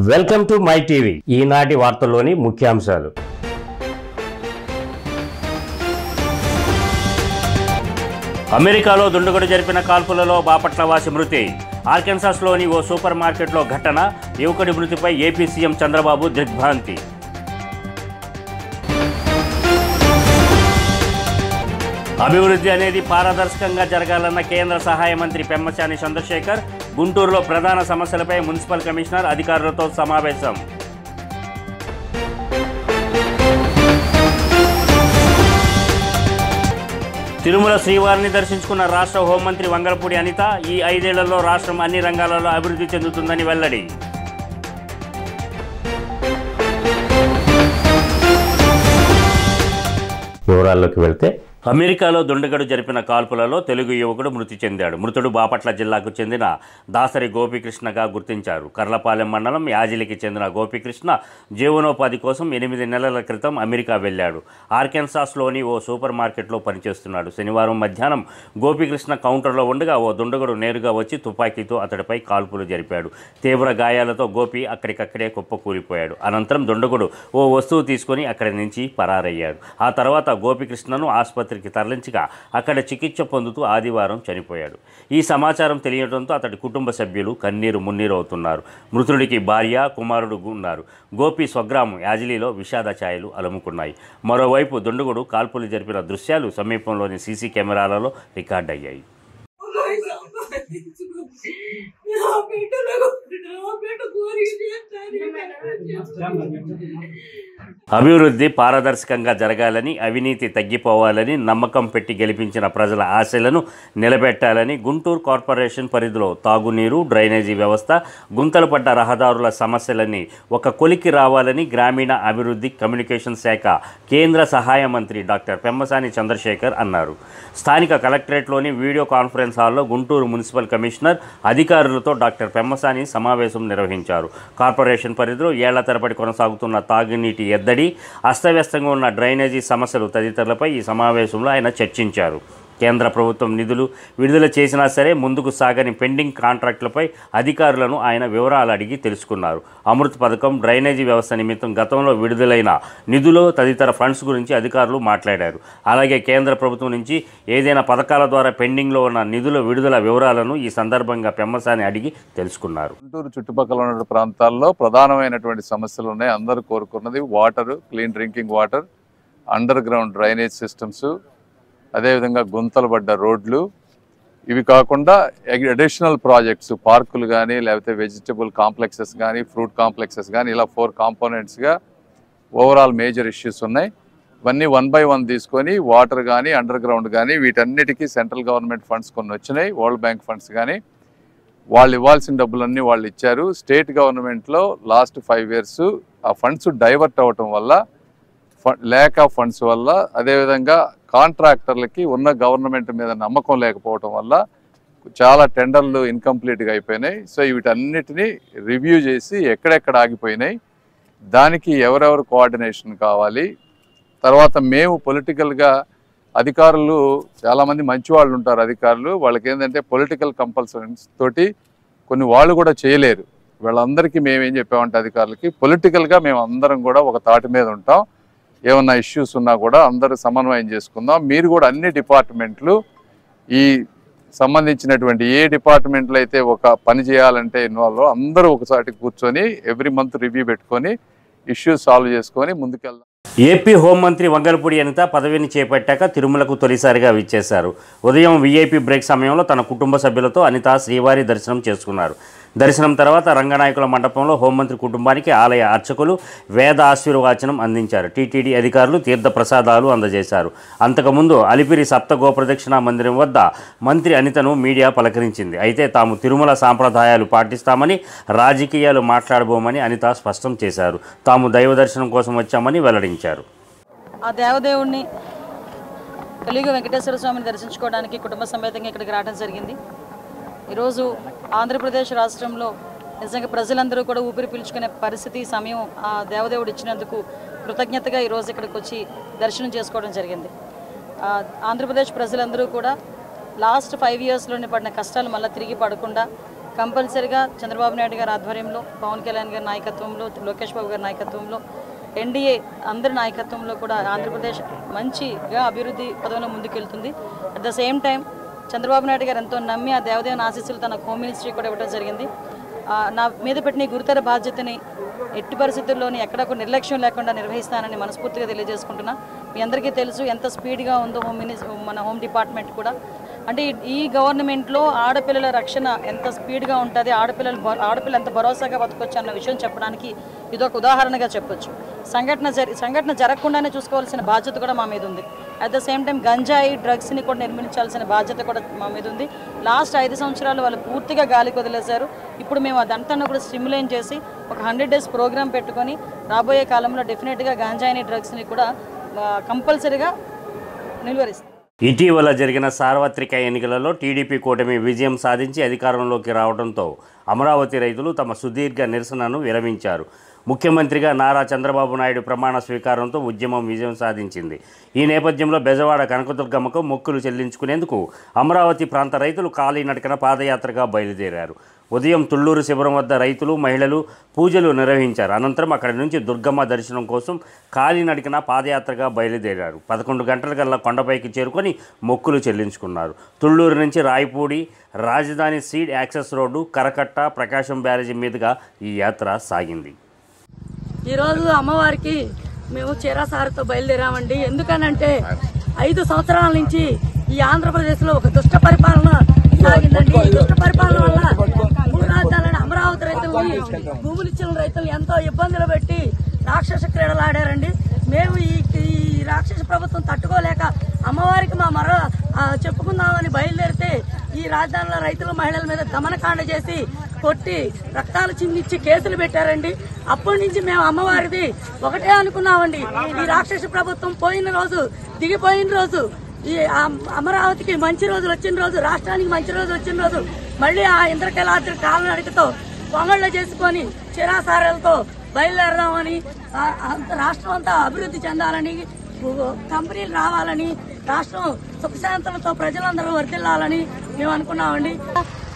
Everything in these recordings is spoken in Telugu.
Welcome to my TV. ఈనాటి వార్తల్లోని ముఖ్యాంశాలు. అమెరికాలో దుండగుడు జరిపిన కాల్పులలో బాపట్లవాసి మృతి. ఆర్కెన్సాస్లోని ఓ సూపర్ మార్కెట్లో ఘటన. యువకుడి మృతిపై ఏపీ సీఎం చంద్రబాబు దిగ్భ్రాంతి. అభివృద్ధి అనేది పారదర్శకంగా జరగాలన్న కేంద్ర సహాయ మంత్రి పెమ్మసాని చంద్రశేఖర్. గుంటూరులో ప్రధాన సమస్యలపై మున్సిపల్ కమిషనర్ అధికారులతో సమావేశం. తిరుమల శ్రీవారిని దర్శించుకున్న రాష్ట్ర హోంమంత్రి వంగలపూడి అనిత. ఈ 5 ఏళ్లలో రాష్ట్రం అన్ని రంగాలలో అభివృద్ధి చెందుతుందని వెల్లడి. వివరాల్లోకి వెళ్తే, అమెరికాలో దుండగుడు జరిపిన కాల్పులలో తెలుగు యువకుడు మృతి చెందాడు. మృతుడు బాపట్ల జిల్లాకు చెందిన దాసరి గోపీకృష్ణగా గుర్తించారు. కర్లపాలెం మండలం యాజిలికి చెందిన గోపీకృష్ణ జీవనోపాధి కోసం 8 నెలల క్రితం అమెరికా వెళ్లాడు. ఆర్కెన్సాస్లోని ఓ సూపర్ మార్కెట్లో పనిచేస్తున్నాడు. శనివారం మధ్యాహ్నం గోపీకృష్ణ కౌంటర్లో ఉండగా ఓ దుండగుడు నేరుగా వచ్చి తుపాకీతో అతడిపై కాల్పులు జరిపాడు. తీవ్ర గాయాలతో గోపి అక్కడికక్కడే కుప్పకూలిపోయాడు. అనంతరం దుండగుడు ఓ వస్తువు తీసుకుని అక్కడి నుంచి పరారయ్యాడు. ఆ తర్వాత గోపీకృష్ణను ఆసుపత్రికి తరలించగా అక్కడ చికిత్స పొందుతూ ఆదివారం చనిపోయాడు. ఈ సమాచారం తెలియడంతో అతడి కుటుంబ సభ్యులు కన్నీరు మున్నీరు అవుతున్నారు. మృతుడికి భార్య, కుమారుడు ఉన్నారు. గోపి స్వగ్రామం యాజిలీలో విషాద ఛాయలు అలుముకున్నాయి. మరోవైపు దుండగుడు కాల్పులు జరిపిన దృశ్యాలు సమీపంలోని సీసీ కెమెరాలలో రికార్డయ్యాయి. అభివృద్ధి పారదర్శకంగా జరగాలని, అవినీతి తగ్గిపోవాలని, నమ్మకం పెట్టి గెలిపించిన ప్రజల ఆశలను నిలబెట్టాలని గుంటూరు కార్పొరేషన్ పరిధిలో తాగునీరు, డ్రైనేజీ వ్యవస్థ, గుంతలు పడ్డ రహదారుల సమస్యలన్నీ ఒక కొలికి రావాలని గ్రామీణ అభివృద్ధి కమ్యూనికేషన్ శాఖ కేంద్ర సహాయ మంత్రి డాక్టర్ పెమ్మసాని చంద్రశేఖర్ అన్నారు. స్థానిక కలెక్టరేట్లోని వీడియో కాన్ఫరెన్స్ హాల్లో గుంటూరు మున్సిపల్ కమిషనర్ అధికారులతో డాక్టర్ పెమ్మసాని సమావేశం నిర్వహించారు. కార్పొరేషన్ పరిధిలో ఏళ్ల తరబడి కొనసాగుతున్న తాగునీటి ఎద్దడి, అస్తవ్యస్తంగా ఉన్న డ్రైనేజీ సమస్యలు తదితరులపై ఈ సమావేశంలో ఆయన చర్చించారు. కేంద్ర ప్రభుత్వం నిధులు విడుదల చేసినా సరే ముందుకు సాగని పెండింగ్ కాంట్రాక్టులపై అధికారులను ఆయన వివరాలు అడిగి తెలుసుకున్నారు. అమృత్ పథకం, డ్రైనేజీ వ్యవస్థ నిమిత్తం గతంలో విడుదలైన నిధులు తదితర ఫండ్స్ గురించి అధికారులు మాట్లాడారు. అలాగే కేంద్ర ప్రభుత్వం నుంచి ఏదైనా పథకాల ద్వారా పెండింగ్లో ఉన్న నిధుల విడుదల వివరాలను ఈ సందర్భంగా పెమ్మసాని అడిగి తెలుసుకున్నారు. గుంటూరు చుట్టుపక్కల ఉన్న ప్రాంతాల్లో ప్రధానమైనటువంటి సమస్యలు ఉన్నాయి. అందరూ కోరుకున్నది water, clean drinking water, under ground drainage systems, అదేవిధంగా గుంతలు పడ్డ రోడ్లు. ఇవి కాకుండా అడిషనల్ ప్రాజెక్ట్స్, పార్కులు కానీ, లేకపోతే వెజిటబుల్ కాంప్లెక్సెస్ కానీ, ఫ్రూట్ కాంప్లెక్సెస్ కానీ, ఇలా 4 కాంపోనెంట్స్గా ఓవరాల్ మేజర్ ఇష్యూస్ ఉన్నాయి. ఇవన్నీ 1 by 1 తీసుకొని వాటర్ కానీ, అండర్ గ్రౌండ్ కానీ, వీటన్నిటికీ సెంట్రల్ గవర్నమెంట్ ఫండ్స్ కొన్ని వచ్చినాయి. వరల్డ్ బ్యాంక్ ఫండ్స్ కానీ వాళ్ళు ఇవ్వాల్సిన డబ్బులన్నీ వాళ్ళు ఇచ్చారు. స్టేట్ గవర్నమెంట్లో లాస్ట్ 5 years ఆ ఫండ్స్ డైవర్ట్ అవ్వటం వల్ల, ల్యాక్ ఆఫ్ ఫండ్స్ వల్ల, అదేవిధంగా కాంట్రాక్టర్లకి ఉన్న గవర్నమెంట్ మీద నమ్మకం లేకపోవటం వల్ల చాలా టెండర్లు ఇన్కంప్లీట్గా అయిపోయినాయి. సో వీటన్నిటిని రివ్యూ చేసి ఎక్కడెక్కడ ఆగిపోయినాయి, దానికి ఎవరెవరు కోఆర్డినేషన్ కావాలి. తర్వాత మేము పొలిటికల్గా అధికారులు, చాలామంది మంచి వాళ్ళు ఉంటారు అధికారులు, వాళ్ళకి ఏంటంటే పొలిటికల్ కంపల్సరీస్ తోటి కొన్ని వాళ్ళు కూడా చేయలేరు. వీళ్ళందరికీ మేమేం చెప్పామంటే అధికారులకి పొలిటికల్గా మేము అందరం కూడా ఒక తాటి మీద ఉంటాం. ఏమన్నా ఇష్యూస్ ఉన్నా కూడా అందరూ సమన్వయం చేసుకుందాం. మీరు కూడా అన్ని డిపార్ట్మెంట్లు, ఈ సంబంధించినటువంటి ఏ డిపార్ట్మెంట్లో అయితే ఒక పని చేయాలంటే ఇన్వాల్వ్, అందరూ ఒకసారి కూర్చొని ఎవ్రీ మంత్ రివ్యూ పెట్టుకొని ఇష్యూస్ సాల్వ్ చేసుకొని ముందుకెళ్దాం. ఏపీ హోంమంత్రి వంగలపూడి అనిత పదవిని చేపట్టాక తిరుమలకు తొలిసారిగా విచ్చేశారు. ఉదయం వీఐపీ బ్రేక్ సమయంలో తన కుటుంబ సభ్యులతో అనిత శ్రీవారి దర్శనం చేసుకున్నారు. దర్శనం తర్వాత రంగనాయకుల మండపంలో హోంమంత్రి కుటుంబానికి ఆలయ అర్చకులు వేద ఆశీర్వచనం అందించారు. టీటీడీ అధికారులు తీర్థ ప్రసాదాలు అందజేశారు. అంతకుముందు అలిపిరి సప్త గోప్రదక్షిణ మందిరం వద్ద మంత్రి అనితను మీడియా పలకరించింది. అయితే తాము తిరుమల సాంప్రదాయాలు పాటిస్తామని, రాజకీయాలు మాట్లాడబోమని అనిత స్పష్టం చేశారు. తాము దైవ దర్శనం కోసం వచ్చామని వెల్లడించారు. ఆ దేవదేవుణ్ణి కలియుగ వెంకటేశ్వర స్వామిని దర్శించుకోవడానికి కుటుంబ సమేతంగా ఇక్కడికి రావడం జరిగింది. ఈరోజు ఆంధ్రప్రదేశ్ రాష్ట్రంలో నిజంగా ప్రజలందరూ కూడా ఊపిరి పీల్చుకునే పరిస్థితి, సమయం ఆ దేవదేవుడు ఇచ్చినందుకు కృతజ్ఞతగా ఈరోజు ఇక్కడికి వచ్చి దర్శనం చేసుకోవడం జరిగింది. ఆంధ్రప్రదేశ్ ప్రజలందరూ కూడా లాస్ట్ 5 yearsలోనే పడిన కష్టాలు మళ్ళీ తిరిగి పడకుండా కంపల్సరిగా చంద్రబాబు నాయుడు గారి ఆధ్వర్యంలో, పవన్ కళ్యాణ్ గారి నాయకత్వంలో, లోకేష్ బాబు గారి నాయకత్వంలో, ఎన్డీఏ అందరి నాయకత్వంలో కూడా ఆంధ్రప్రదేశ్ మంచిగా అభివృద్ధి పదంలో ముందుకెళ్తుంది. At the same time Chandrababu Naidu గారు ఎంతో నమ్మి ఆ దేవదేవుని ఆశీస్సులు తన హోమ్ మినిస్ట్రీ కూడా ఇవ్వడం జరిగింది. నా మీద పెట్టిన గురుతర బాధ్యతని ఎట్టి పరిస్థితుల్లోని ఎక్కడ కూడా నిర్లక్ష్యం లేకుండా నిర్వహిస్తానని మనస్ఫూర్తిగా తెలియజేసుకుంటున్నా. మీ అందరికీ తెలుసు ఎంత స్పీడ్గా ఉందో మన హోమ్ డిపార్ట్మెంట్ కూడా. అంటే ఈ గవర్నమెంట్లో ఆడపిల్లల రక్షణ ఎంత స్పీడ్గా ఉంటుంది, ఆడపిల్ల ఎంత భరోసాగా బతకొచ్చు అన్న విషయం చెప్పడానికి ఇదొక ఉదాహరణగా చెప్పొచ్చు. సంఘటన జరగకుండానే చూసుకోవాల్సిన బాధ్యత కూడా మా మీద ఉంది. అట్ ద సేమ్ టైం గంజాయి డ్రగ్స్ని కూడా నిర్మించాల్సిన బాధ్యత కూడా మా మీద ఉంది. లాస్ట్ 5 సంవత్సరాలు వాళ్ళు పూర్తిగా గాలికి వదిలేశారు. ఇప్పుడు మేము అదంతా కూడా స్టిమ్యులేట్ చేసి ఒక 100 days ప్రోగ్రామ్ పెట్టుకొని రాబోయే కాలంలో డెఫినెట్గా గంజాయిని డ్రగ్స్ని కూడా కంపల్సరీగా నిలువరిస్తాం. ఇటీవల జరిగిన సార్వత్రిక ఎన్నికలలో టీడీపీ కూటమి విజయం సాధించి అధికారంలోకి రావడంతో అమరావతి రైతులు తమ సుదీర్ఘ నిరసనను విరమించారు. ముఖ్యమంత్రిగా నారా చంద్రబాబు నాయుడు ప్రమాణ స్వీకారంతో ఉద్యమం విజయం సాధించింది. ఈ నేపథ్యంలో బెజవాడ కనకదుర్గమ్మకు మొక్కులు చెల్లించుకునేందుకు అమరావతి ప్రాంత రైతులు కాలినడకన పాదయాత్రగా బయలుదేరారు. ఉదయం తుళ్లూరు శిబిరం వద్ద రైతులు, మహిళలు పూజలు నిర్వహించారు. అనంతరం అక్కడి నుంచి దుర్గమ్మ దర్శనం కోసం కాలినడకన పాదయాత్రగా బయలుదేరారు. 11 గంటలకల్లా కొండపైకి చేరుకొని మొక్కులు చెల్లించుకున్నారు. తుళ్లూరు నుంచి రాయపూడి, రాజధాని సీడ్ యాక్సెస్ రోడ్డు, కరకట్ట, ప్రకాశం బ్యారేజీ మీదుగా ఈ యాత్ర సాగింది. ఈరోజు అమ్మవారికి మేము చీరాసారితో బయలుదేరామండి. ఎందుకనంటే 5 సంవత్సరాల నుంచి ఈ ఆంధ్రప్రదేశ్లో ఒక దుష్ట పరిపాలన సాగిందండి. ఈ దుష్ట పరిపాలన వల్ల 3 రాజధానులను అమరావతి రైతుల్ని, భూములు ఇచ్చిన రైతులు ఎంతో ఇబ్బందులు పెట్టి రాక్షస క్రీడలు ఆడారండి. మేము ఈ రాక్షస ప్రభుత్వం తట్టుకోలేక అమ్మవారికి మా చెప్పుకుందామని బయలుదేరితే ఈ రాజధానిలో రైతులు, మహిళల మీద దమనకాండ చేసి కొట్టి రక్తాలు చిందించి కేసులు పెట్టారండి. అప్పటి నుంచి మేము అమ్మవారిది ఒకటే అనుకున్నామండి, ఈ రాక్షస ప్రభుత్వం పోయిన రోజు, దిగిపోయిన రోజు, ఈ అమరావతికి మంచి రోజులు వచ్చిన రోజు, రాష్ట్రానికి మంచి రోజులు వచ్చిన రోజు మళ్ళీ ఆ ఇంద్రకీలాద్రి కాలినడకతో పొంగళ్ళు చేసుకొని చిరాసారాలతో బయలుదేరదామని, రాష్ట్రం అంతా అభివృద్ధి చెందాలని, కంపెనీలు రావాలని, రాష్ట్రం సుఖశాంతులతో ప్రజలందరూ వర్ధిల్లాలని మేము అనుకున్నామండి.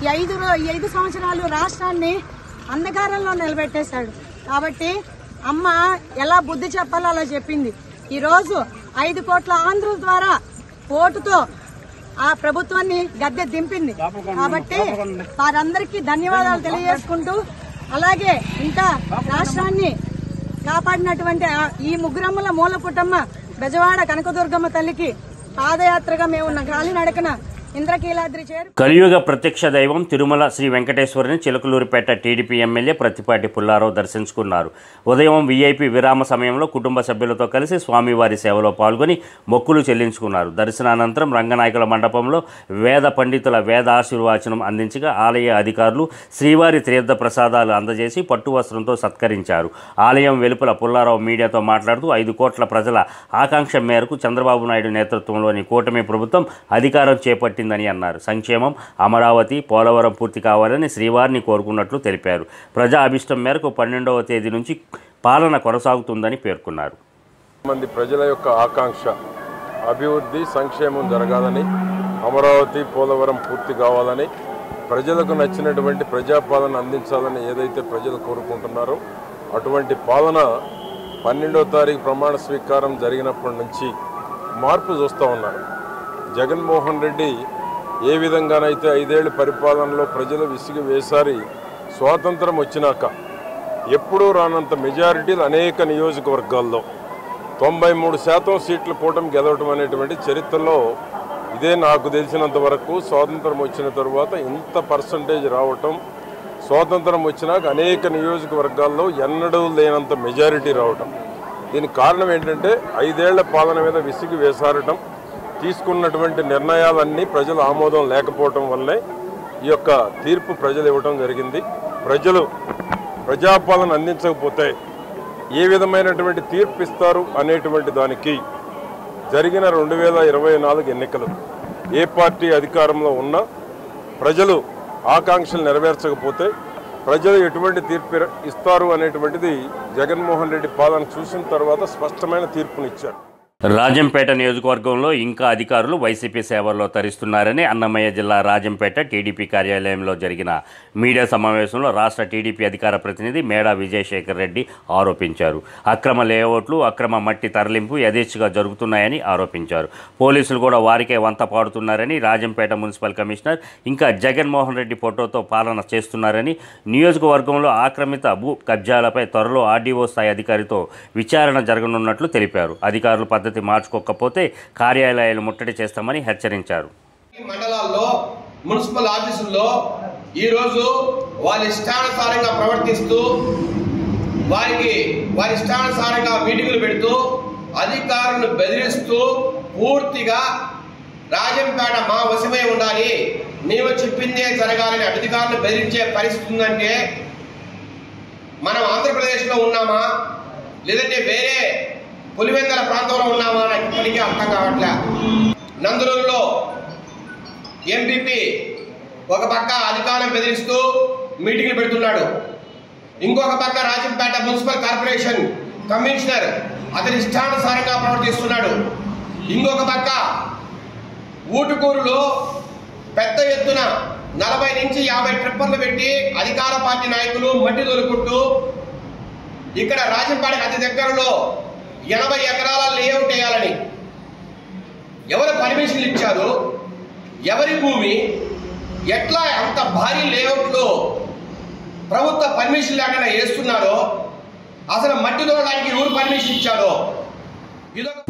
ఈ 5 సంవత్సరాలు రాష్ట్రాన్ని అంధకారంలో నిలబెట్టేశాడు. కాబట్టి అమ్మ ఎలా బుద్ధి చెప్పాలో అలా చెప్పింది. ఈ రోజు 5 కోట్ల ఆంధ్రుల ద్వారా ఓటుతో ఆ ప్రభుత్వాన్ని గద్దె దింపింది. కాబట్టి వారందరికీ ధన్యవాదాలు తెలియజేసుకుంటూ, అలాగే ఇంకా రాష్ట్రాన్ని కాపాడినటువంటి ఈ ముగ్గురమ్మల మూల పుట్టమ్మ బెజవాడ కనకదుర్గమ్మ తల్లికి పాదయాత్రగా మేము కాలినడకన ఇంద్రకీలాద్రి చేరు. కలియుగ ప్రత్యక్ష దైవం తిరుమల శ్రీ వెంకటేశ్వరుని చిలకలూరిపేట టీడీపీ ఎమ్మెల్యే ప్రత్తిపాటి పుల్లారావు దర్శించుకున్నారు. ఉదయం వీఐపీ విరామ సమయంలో కుటుంబ సభ్యులతో కలిసి స్వామివారి సేవలో పాల్గొని మొక్కులు చెల్లించుకున్నారు. దర్శనానంతరం రంగనాయకుల మండపంలో వేద పండితుల వేద ఆశీర్వచనం అందించగా ఆలయ అధికారులు శ్రీవారి తీర్థ ప్రసాదాలు అందజేసి పట్టు వస్త్రంతో సత్కరించారు. ఆలయం వెలుపల పుల్లారావు మీడియాతో మాట్లాడుతూ 5 కోట్ల ప్రజల ఆకాంక్ష మేరకు చంద్రబాబు నాయుడు నేతృత్వంలోని కూటమి ప్రభుత్వం అధికారం చేపట్టిందని అన్నారు. సంక్షేమం, అమరావతి, పోలవరం పూర్తి కావాలని శ్రీవారిని కోరుకున్నట్లు తెలిపారు. ప్రజా అభిష్టం మేరకు 12వ తేదీ నుంచి పాలన కొనసాగుతుందని పేర్కొన్నారు. మంది ప్రజల యొక్క ఆకాంక్ష అభివృద్ధి, సంక్షేమం జరగాలని, అమరావతి, పోలవరం పూర్తి కావాలని, ప్రజలకు నచ్చినటువంటి ప్రజాపాలన అందించాలని ఏదైతే ప్రజలు కోరుకుంటున్నారో అటువంటి పాలన 12వ తారీఖు ప్రమాణ స్వీకారం జరిగినప్పటి నుంచి మార్పు చూస్తూ ఉన్నారు. జగన్మోహన్ రెడ్డి ఏ విధంగానైతే 5 ఏళ్ల పరిపాలనలో ప్రజలు విసిగి వేసారి స్వాతంత్రం వచ్చినాక ఎప్పుడూ రానంత మెజారిటీలు అనేక నియోజకవర్గాల్లో 93% సీట్లు కూటమి గెలవటం అనేటువంటి చరిత్రలో ఇదే నాకు తెలిసినంత వరకు. స్వాతంత్రం వచ్చిన తర్వాత ఇంత పర్సంటేజ్ రావటం, స్వాతంత్రం వచ్చినాక అనేక నియోజకవర్గాల్లో ఎన్నడూ లేనంత మెజారిటీ రావటం. దీనికి కారణం ఏంటంటే 5 ఏళ్ల పాలన మీద విసిగి వేసారటం, తీసుకున్నటువంటి నిర్ణయాలన్నీ ప్రజల ఆమోదం లేకపోవటం వల్లే ఈ యొక్క తీర్పు ప్రజలు ఇవ్వటం జరిగింది. ప్రజలు ప్రజాపాలన అందించకపోతే ఏ విధమైనటువంటి తీర్పు ఇస్తారు అనేటువంటి దానికి జరిగిన 2024 ఎన్నికలు ఏ పార్టీ అధికారంలో ఉన్నా ప్రజలు ఆకాంక్షలు నెరవేర్చకపోతే ప్రజలు ఎటువంటి తీర్పు ఇస్తారు అనేటువంటిది జగన్మోహన్ రెడ్డి పాలన చూసిన తర్వాత స్పష్టమైన తీర్పునిచ్చారు. రాజంపేట నియోజకవర్గంలో ఇంకా అధికారులు వైసీపీ సేవల్లో తరిస్తున్నారని అన్నమయ్య జిల్లా రాజంపేట టీడీపీ కార్యాలయంలో జరిగిన మీడియా సమావేశంలో రాష్ట్ర టీడీపీ అధికార ప్రతినిధి మేడా విజయశేఖర్ రెడ్డి ఆరోపించారు. అక్రమ లేఅవుట్లు, అక్రమ మట్టి తరలింపు యథేచ్ఛగా జరుగుతున్నాయని ఆరోపించారు. పోలీసులు కూడా వారికే వంత పాడుతున్నారని, రాజంపేట మున్సిపల్ కమిషనర్ ఇంకా జగన్మోహన్ రెడ్డి ఫోటోతో పాలన చేస్తున్నారని, నియోజకవర్గంలో ఆక్రమిత భూ కబ్జాలపై త్వరలో ఆర్డీఓ స్థాయి అధికారితో విచారణ జరగనున్నట్లు తెలిపారు. అధికారులు పద్ధతి మార్చుకోకపోతే కార్యాలయాలు ముట్టడి చేస్తామని హెచ్చరించారు. మండలాల్లో మున్సిపల్ ఆఫీసుల్లో ఈరోజు వాళ్ళ ఇష్టానుసారంగా ప్రవర్తిస్తూ వారి ఇష్టానుసారంగా మీటింగులు పెడుతూ అధికారులను బెదిరిస్తూ పూర్తిగా రాజంపేట మా వశమై ఉండాలి, మేము చెప్పిందే జరగాలని అధికారులు బెదిరించే పరిస్థితి ఉందంటే మనం ఆంధ్రప్రదేశ్లో ఉన్నామా లేదంటే వేరే పులివెందల ప్రాంతంలో ఉన్నామా నాకు ఇప్పటికీ అర్థం కావట్లే. నందలూరులో ఎంపీపీ ఒక పక్క అధికారం బెదిరిస్తూ మీటింగ్లు పెడుతున్నాడు, ఇంకొక పక్క రాజంపేట మున్సిపల్ కార్పొరేషన్ కమిషనర్ అతని ఇష్టానుసారంగా ప్రవర్తిస్తున్నాడు, ఇంకొక పక్క ఊటుకూరులో పెద్ద ఎత్తున 40 నుంచి 50 ట్రిప్పర్లు పెట్టి అధికార పార్టీ నాయకులు మట్టి తోలుకుంటూ ఇక్కడ రాజంపేటకు అతి దగ్గరలో 80 ఎకరాల లేఅవుట్ వేయాలని ఎవరు పర్మిషన్లు ఇచ్చారు, ఎవరి భూమి, ఎట్లా అంత భారీ లేఅవుట్లో ప్రభుత్వ పర్మిషన్ లేకుండా వేస్తున్నారో, అసలు మట్టి తోడడానికి ఎవరు పర్మిషన్ ఇచ్చారో.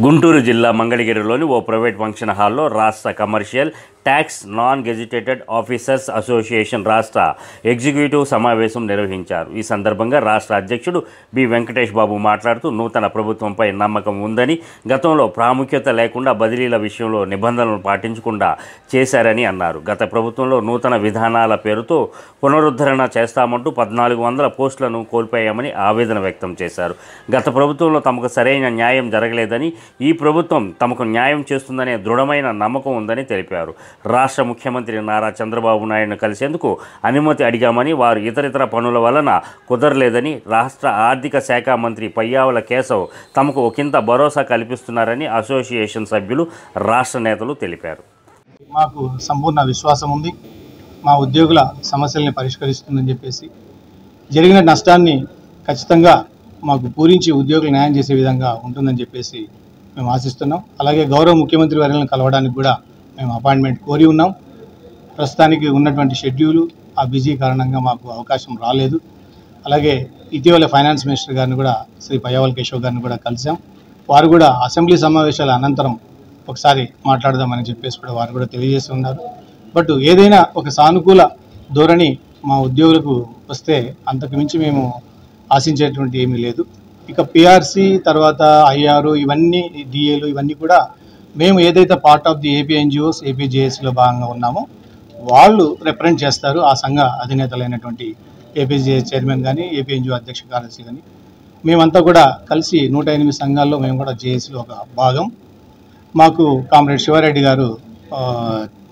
గుంటూరు జిల్లా మంగళగిరిలోని ఓ ప్రైవేట్ ఫంక్షన్ హాల్లో రాష్ట్ర commercial tax non gazetted officers association రాష్ట్ర ఎగ్జిక్యూటివ్ సమావేశం నిర్వహించారు. ఈ సందర్భంగా రాష్ట్ర అధ్యక్షుడు బి వెంకటేష్ బాబు మాట్లాడుతూ నూతన ప్రభుత్వంపై నమ్మకం ఉందని, గతంలో ప్రాముఖ్యత లేకుండా బదిలీల విషయంలో నిబంధనలు పాటించకుండా చేశారని అన్నారు. గత ప్రభుత్వంలో నూతన విధానాల పేరుతో పునరుద్ధరణ చేస్తామంటూ 1400 పోస్టులను కోల్పోయామని ఆవేదన వ్యక్తం చేశారు. గత ప్రభుత్వంలో తమకు సరైన న్యాయం జరగలేదని, ఈ ప్రభుత్వం తమకు న్యాయం చేస్తుందనే దృఢమైన నమ్మకం ఉందని తెలిపారు. రాష్ట్ర ముఖ్యమంత్రి నారా చంద్రబాబు నాయుడును కలిసేందుకు అనుమతి అడిగామని, వారు ఇతరితర పనుల వలన కుదరలేదని, రాష్ట్ర ఆర్థిక శాఖ మంత్రి పయ్యావుల కేశవ్ తమకు ఒకంత భరోసా కల్పిస్తున్నారని అసోసియేషన్ సభ్యులు, రాష్ట్ర నేతలు తెలిపారు. మాకు సంపూర్ణ విశ్వాసం ఉంది, మా ఉద్యోగుల సమస్యల్ని పరిష్కరిస్తుందని చెప్పేసి, జరిగిన నష్టాన్ని ఖచ్చితంగా మాకు పూరించి ఉద్యోగులు న్యాయం చేసే విధంగా ఉంటుందని చెప్పేసి మేము ఆశిస్తున్నాం. అలాగే గౌరవ ముఖ్యమంత్రి వర్యులను కలవడానికి కూడా మేము అపాయింట్మెంట్ కోరి ఉన్నాం. ప్రస్తుతానికి ఉన్నటువంటి షెడ్యూలు ఆ బిజీ కారణంగా మాకు అవకాశం రాలేదు. అలాగే ఇటీవల ఫైనాన్స్ మినిస్టర్ గారిని కూడా శ్రీ పయ్యావుల కేశవ్ గారిని కూడా కలిసాం. వారు కూడా అసెంబ్లీ సమావేశాల అనంతరం ఒకసారి మాట్లాడదామని చెప్పేసి కూడా వారు కూడా తెలియజేస్తున్నారు. బట్ ఏదైనా ఒక సానుకూల ధోరణి మా ఉద్యోగులకు వస్తే అంతకు మించి మేము ఆశించేటువంటి ఏమీ లేదు. ఇక పిఆర్సీ తర్వాత ఐఆర్ ఇవన్నీ డిఏలు ఇవన్నీ కూడా మేము ఏదైతే part of the AP NGOs ఏపీజేఎస్లో భాగంగా ఉన్నామో వాళ్ళు రిప్రజెంట్ చేస్తారు. ఆ సంఘ అధినేతలైనటువంటి ఏపీజేఎస్ చైర్మన్ కానీ, ఏపీ ఎన్జిఓ అధ్యక్ష కార్యదర్శి కానీ మేమంతా కూడా కలిసి 108 సంఘాల్లో మేము కూడా జేఏసీలో ఒక భాగం. మాకు కామ్రేడ్ శివారెడ్డి గారు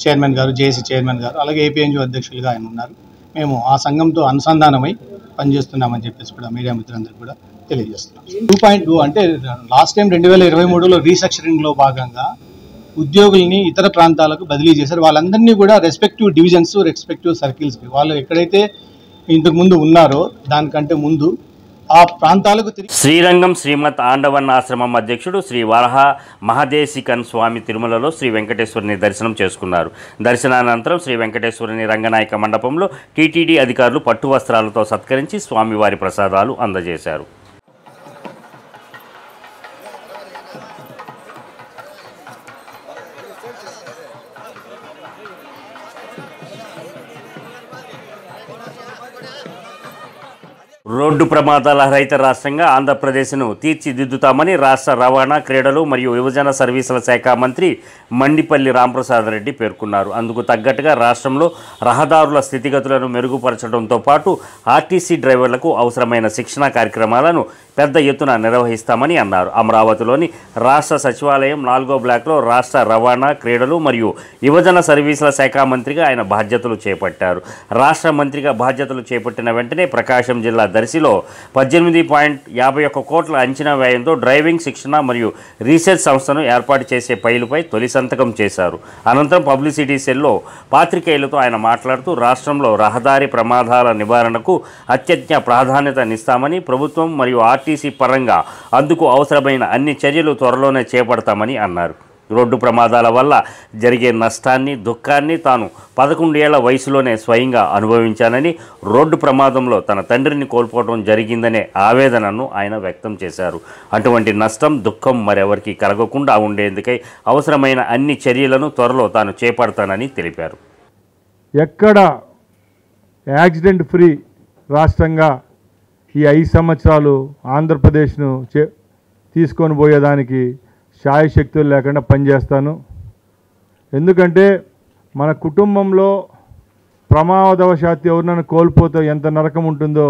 చైర్మన్ గారు, జేఏసీ చైర్మన్ గారు, అలాగే ఏపీ ఎన్జిఓ అధ్యక్షులుగా ఆయన ఉన్నారు. మేము ఆ సంఘంతో అనుసంధానమై పనిచేస్తున్నామని చెప్పేసి కూడా మీడియా మిత్రులందరూ కూడా తెలియజేస్తున్నాం. 2.2 అంటే లాస్ట్ టైం 2023లో రీస్ట్రక్చరింగ్లో భాగంగా ఉద్యోగుల్ని ఇతర ప్రాంతాలకు బదిలీ చేశారు. వాళ్ళందరినీ కూడా రెస్పెక్టివ్ డివిజన్స్, రెస్పెక్టివ్ సర్కిల్స్కి వాళ్ళు ఎక్కడైతే ఇంతకుముందు ఉన్నారో దానికంటే ముందు ఆ ప్రాంతాలకు తిరిగి శ్రీరంగం శ్రీమత్ ఆండవన్ ఆశ్రమం అధ్యక్షుడు శ్రీ వరహ మహదేశికన్ స్వామి తిరుమలలో శ్రీ వెంకటేశ్వరుని దర్శనం చేసుకున్నారు. దర్శనానంతరం శ్రీ వెంకటేశ్వరుని రంగనాయక మండపంలో టీటీడీ అధికారులు పట్టు వస్త్రాలతో సత్కరించి స్వామివారి ప్రసాదాలు అందజేశారు. రోడ్డు ప్రమాదాల రహిత రాష్ట్రంగా ఆంధ్రప్రదేశ్ను తీర్చిదిద్దుతామని రాష్ట్ర రవాణా, క్రీడలు మరియు యువజన సర్వీసుల శాఖ మంత్రి మండిపల్లి రాంప్రసాద్ రెడ్డి పేర్కొన్నారు. అందుకు తగ్గట్టుగా రాష్ట్రంలో రహదారుల స్థితిగతులను మెరుగుపరచడంతో పాటు ఆర్టీసీ డ్రైవర్లకు అవసరమైన శిక్షణా కార్యక్రమాలను పెద్ద ఎత్తున నిర్వహిస్తామని అన్నారు. అమరావతిలోని రాష్ట్ర సచివాలయం 4వ బ్లాక్లో రాష్ట్ర రవాణా, క్రీడలు మరియు యువజన సర్వీసుల శాఖ మంత్రిగా ఆయన బాధ్యతలు చేపట్టారు. రాష్ట్ర మంత్రిగా బాధ్యతలు చేపట్టిన వెంటనే ప్రకాశం జిల్లా దర్శిలో 18.51 కోట్ల అంచనా వ్యయంతో డ్రైవింగ్ శిక్షణ మరియు రీసెర్చ్ సంస్థను ఏర్పాటు చేసే ఫైలుపై తొలి సంతకం చేశారు. అనంతరం పబ్లిసిటీ సెల్లో పాత్రికేయులతో ఆయన మాట్లాడుతూ రాష్ట్రంలో రహదారి ప్రమాదాల నివారణకు అత్యంత ప్రాధాన్యతనిస్తామని, ప్రభుత్వం మరియు ఆర్టీసీ పరంగా అందుకు అవసరమైన అన్ని చర్యలు త్వరలోనే చేపడతామని అన్నారు. రోడ్డు ప్రమాదాల వల్ల జరిగే నష్టాన్ని, దుఃఖాన్ని తాను 11 ఏళ్ల వయసులోనే స్వయంగా అనుభవించానని, రోడ్డు ప్రమాదంలో తన తండ్రిని కోల్పోవడం జరిగిందనే ఆవేదనను ఆయన వ్యక్తం చేశారు. అటువంటి నష్టం, దుఃఖం మరెవరికి కలగకుండా ఉండేందుకై అవసరమైన అన్ని చర్యలను త్వరలో తాను చేపడతానని తెలిపారు. ఎక్కడ యాక్సిడెంట్ ఫ్రీ రాష్ట్రంగా ఈ 5 సంవత్సరాలు ఆంధ్రప్రదేశ్ను తీసుకొని పోయేదానికి శాయశక్తులు లేకుండా పనిచేస్తాను. ఎందుకంటే మన కుటుంబంలో ప్రమాదవశాత్తు ఎవరినైనా కోల్పోతే ఎంత నరకం ఉంటుందో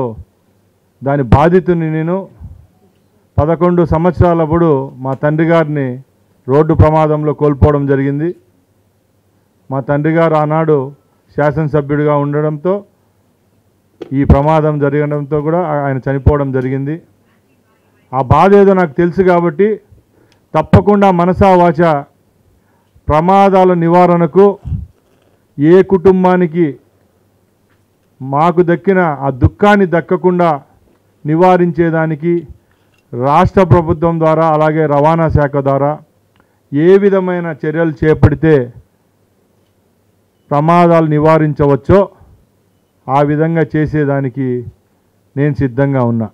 దాని బాధితుని నేను 11 సంవత్సరాలప్పుడు మా తండ్రి గారిని రోడ్డు ప్రమాదంలో కోల్పోవడం జరిగింది. మా తండ్రి గారు ఆనాడు శాసనసభ్యుడిగా ఉండడంతో ఈ ప్రమాదం జరగడంతో కూడా ఆయన చనిపోవడం జరిగింది. ఆ బాధ ఏదో నాకు తెలుసు కాబట్టి తప్పకుండా మనసా వాచ ప్రమాదాల నివారణకు ఏ కుటుంబానికి మాకు దక్కిన ఆ దుఃఖాన్ని దక్కకుండా నివారించేదానికి రాష్ట్ర ప్రభుత్వం ద్వారా అలాగే రవాణా శాఖ ద్వారా ఏ విధమైన చర్యలు చేపడితే ప్రమాదాలు నివారించవచ్చో ఆ విధంగా చేసేదానికి నేను సిద్ధంగా ఉన్నా.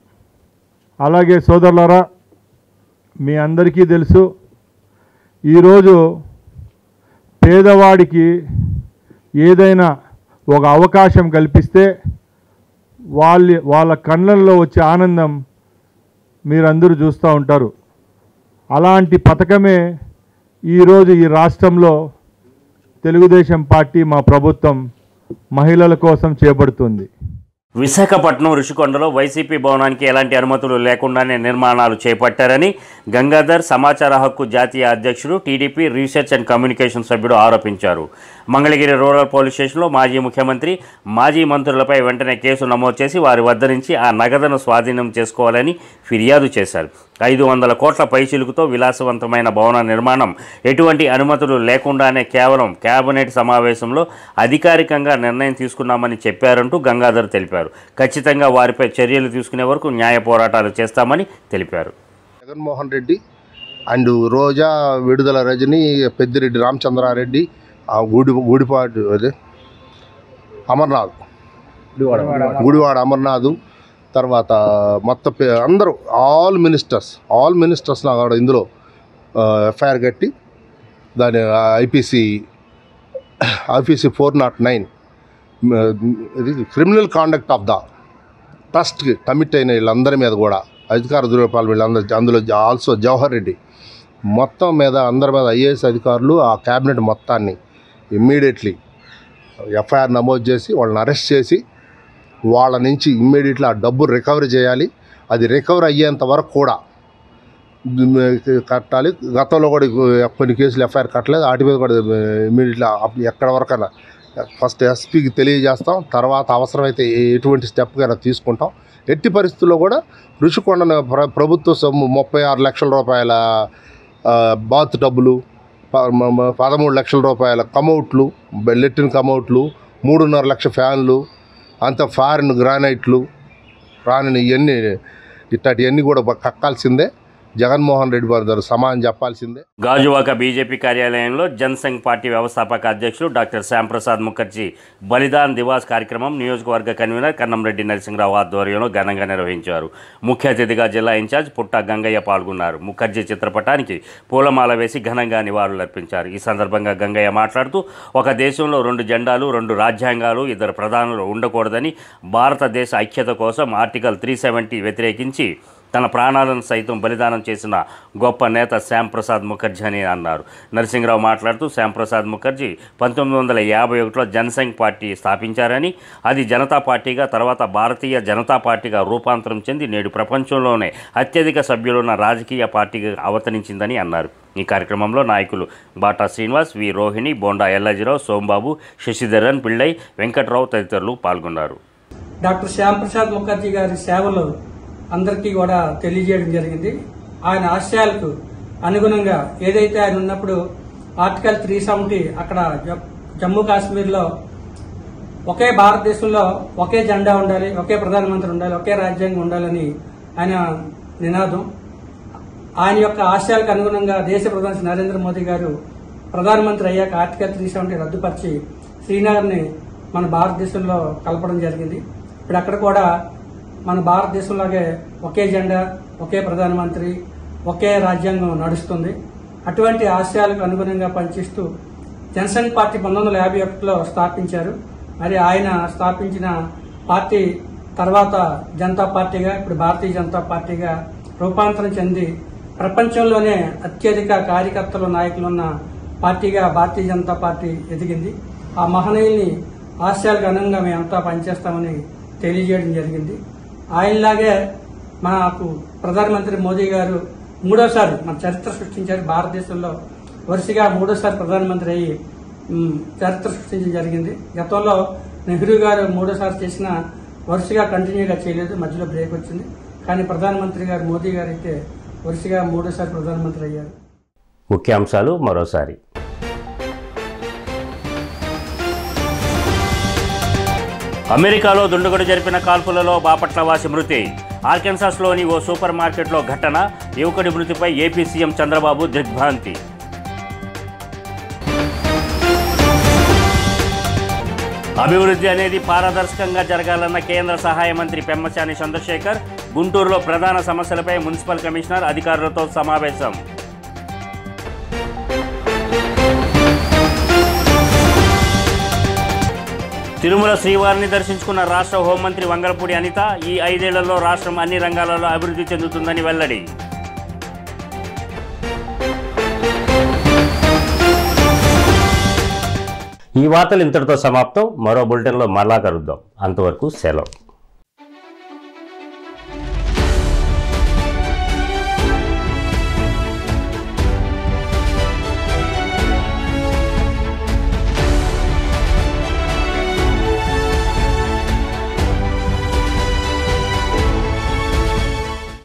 అలాగే సోదరులారా, మీ అందరికీ తెలుసు ఈరోజు పేదవాడికి ఏదైనా ఒక అవకాశం కల్పిస్తే వాళ్ళ కళ్ళల్లో వచ్చే ఆనందం మీరందరూ చూస్తూ ఉంటారు. అలాంటి పథకమే ఈరోజు ఈ రాష్ట్రంలో తెలుగుదేశం పార్టీ, మా ప్రభుత్వం మహిళల కోసం చేపడుతుంది. విశాఖపట్నం రుషికొండలో వైసీపీ భవనానికి ఎలాంటి అనుమతులు లేకుండానే నిర్మాణాలు చేపట్టారని గంగాధర్ సమాచార హక్కు జాతీయ అధ్యక్షుడు, టీడీపీ రీసెర్చ్ అండ్ కమ్యూనికేషన్ సభ్యుడు ఆరోపించారు. మంగళగిరి రూరల్ పోలీస్ స్టేషన్లో మాజీ ముఖ్యమంత్రి, మాజీ మంత్రులపై వెంటనే కేసు నమోదు చేసి వారి వద్ద నుంచి ఆ నగదును స్వాధీనం చేసుకోవాలని ఫిర్యాదు చేశారు. 500 కోట్ల పైచిలుకుతో విలాసవంతమైన భవన నిర్మాణం ఎటువంటి అనుమతులు లేకుండానే కేవలం కేబినెట్ సమావేశంలో అధికారికంగా నిర్ణయం తీసుకున్నామని చెప్పారంటూ గంగాధర్ తెలిపారు. ఖచ్చితంగా వారిపై చర్యలు తీసుకునే వరకు న్యాయ పోరాటాలు చేస్తామని తెలిపారు. జగన్మోహన్ రెడ్డి అండ్ రోజా, విడుదల రజని, పెద్దిరెడ్డి రామచంద్రారెడ్డి, గుడిపాటి అమర్నాథ్, గుడివాడ అమర్నాథ్, తర్వాత మొత్తం అందరూ ఆల్ మినిస్టర్స్ నాకు ఇందులో ఎఫ్ఐఆర్ కట్టి దాని ఐపీసీ 409 ఇది క్రిమినల్ కాండక్ట్ ఆఫ్ ద ట్రస్ట్కి కమిట్ అయిన వీళ్ళందరి మీద కూడా అధికార దుర్వ్యాపారాలు వీళ్ళందరూ, అందులో ఆల్సో జవహర్ రెడ్డి మొత్తం మీద అందరి మీద ఐఏఎస్ అధికారులు ఆ క్యాబినెట్ మొత్తాన్ని ఇమ్మీడియట్లీ ఎఫ్ఐఆర్ నమోదు చేసి వాళ్ళని అరెస్ట్ చేసి వాళ్ళ నుంచి ఇమ్మీడియట్లీ ఆ డబ్బు రికవరీ చేయాలి. అది రికవరీ అయ్యేంత వరకు కూడా కట్టాలి. గతంలో కూడా కొన్ని కేసులు ఎఫ్ఐఆర్ కట్టలేదు, వాటి మీద కూడా ఇమ్మీడియట్లీ ఎక్కడ వరకైనా ఫస్ట్ ఎస్పీకి తెలియజేస్తాం, తర్వాత అవసరమైతే ఎటువంటి స్టెప్ కైనా తీసుకుంటాం. ఎట్టి పరిస్థితుల్లో కూడా రుషికొండ ప్రభుత్వ సొమ్ము 36 లక్షల రూపాయల బాత్ టబ్బులు, 13 లక్షల రూపాయల కమౌట్లు, లెట్రిన్ కమౌట్లు, 3.5 లక్షల ఫ్యాన్లు, అంత ఫారిన్ గ్రానైట్లు, ఇవన్నీ ఇట్లాంటివన్నీ కూడా కక్కాల్సిందే. జగన్మోహన్ రెడ్డి వారి సమానం చెప్పాల్సిందే. గాజువాక బీజేపీ కార్యాలయంలో జనసంఘ్ పార్టీ వ్యవస్థాపక అధ్యక్షులు డాక్టర్ శ్యాంప్రసాద్ ముఖర్జీ బలిదాన్ దివాస్ కార్యక్రమం నియోజకవర్గ కన్వీనర్ కన్నంరెడ్డి నరసింహరావు ఆధ్వర్యంలో ఘనంగా నిర్వహించారు. ముఖ్య అతిథిగా జిల్లా ఇన్ఛార్జ్ పుట్ట గంగయ్య పాల్గొన్నారు. ముఖర్జీ చిత్రపటానికి పూలమాల వేసి ఘనంగా నివాళులర్పించారు. ఈ సందర్భంగా గంగయ్య మాట్లాడుతూ, ఒక దేశంలో 2 జెండాలు, 2 రాజ్యాంగాలు, 2 ప్రధానులు ఉండకూడదని, భారతదేశ ఐక్యత కోసం ఆర్టికల్ 370 వ్యతిరేకించి తన ప్రాణాలను సైతం బలిదానం చేసిన గొప్ప నేత శ్యాంప్రసాద్ ముఖర్జీ అని అన్నారు. నరసింహరావు మాట్లాడుతూ శ్యాంప్రసాద్ ముఖర్జీ 1951లో జనసంఘ్ పార్టీ స్థాపించారని, అది జనతా పార్టీగా తర్వాత భారతీయ జనతా పార్టీగా రూపాంతరం చెంది నేడు ప్రపంచంలోనే అత్యధిక సభ్యులున్న రాజకీయ పార్టీగా అవతరించిందని అన్నారు. ఈ కార్యక్రమంలో నాయకులు బాటా శ్రీనివాస్, వి రోహిణి, బోండా ఎల్లాజీరావు, సోంబాబు, శశిధరన్ పిళ్ళై, వెంకట్రావు తదితరులు పాల్గొన్నారు. డాక్టర్ శ్యాంప్రసాద్ ముఖర్జీ గారి సేవలు అందరికీ కూడా తెలియజేయడం జరిగింది. ఆయన ఆశయాలకు అనుగుణంగా ఏదైతే ఆయన ఉన్నప్పుడు ఆర్టికల్ 370 అక్కడ జమ్మూ కాశ్మీర్లో ఒకే భారతదేశంలో ఒకే జెండా ఉండాలి, ఒకే ప్రధానమంత్రి ఉండాలి, ఒకే రాజ్యాంగం ఉండాలని ఆయన నినాదం. ఆయన యొక్క ఆశయాలకు అనుగుణంగా దేశ ప్రధాని నరేంద్ర మోదీ గారు ప్రధానమంత్రి అయ్యాక ఆర్టికల్ 370 రద్దుపరిచి శ్రీనగర్ని మన భారతదేశంలో కలపడం జరిగింది. ఇప్పుడు అక్కడ కూడా మన భారతదేశంలాగే ఒకే జెండా, ఒకే ప్రధానమంత్రి, ఒకే రాజ్యాంగం నడుస్తుంది. అటువంటి ఆశయాలకు అనుగుణంగా పనిచేస్తూ జనసంఘ్ పార్టీ 1951లో స్థాపించారు. మరి ఆయన స్థాపించిన పార్టీ తర్వాత జనతా పార్టీగా, ఇప్పుడు భారతీయ జనతా పార్టీగా రూపాంతరం చెంది ప్రపంచంలోనే అత్యధిక కార్యకర్తలు, నాయకులున్న పార్టీగా భారతీయ జనతా పార్టీ ఎదిగింది. ఆ మహనీయుల్ని ఆశయాలకు అనుగుణంగా మేమంతా పనిచేస్తామని తెలియజేయడం జరిగింది. ఆయనలాగే మనకు ప్రధానమంత్రి మోదీ గారు 3వసారి మన చరిత్ర సృష్టించారు. భారతదేశంలో వరుసగా 3వసారి ప్రధానమంత్రి అయ్యి చరిత్ర సృష్టించడం జరిగింది. గతంలో నెహ్రూ గారు 3వసారి చేసిన వరుసగా కంటిన్యూగా చేయలేదు, మధ్యలో బ్రేక్ వచ్చింది. కానీ ప్రధానమంత్రి గారు మోదీ గారు అయితే వరుసగా 3వసారి ప్రధానమంత్రి అయ్యారు. ముఖ్యాంశాలు మరోసారి. అమెరికాలో దుండగుడు జరిపిన కాల్పులలో బాపట్లవాసి మృతి. ఆర్కెన్సాస్లోని ఓ సూపర్ మార్కెట్లో ఘటన. యువకుడి మృతిపై ఏపీ సీఎం చంద్రబాబు దిగ్భ్రాంతి. అభివృద్ధి అనేది పారదర్శకంగా జరగాలన్న కేంద్ర సహాయ మంత్రి పెమ్మసాని చంద్రశేఖర్. గుంటూరులో ప్రధాన సమస్యలపై మున్సిపల్ కమిషనర్ అధికారులతో సమావేశం. తిరుమల శ్రీవారిని దర్శించుకున్న రాష్ట్ర హోంమంత్రి వంగలపూడి అనిత. ఈ 5 ఏళ్లలో రాష్ట్రం అన్ని రంగాలలో అభివృద్ధి చెందుతుందని వెల్లడి. ఈ వార్తలు ఇంతటితో సమాప్తం. మరో బులెటిన్లో మరలా కలుద్దాం. అంతవరకు సెలవు.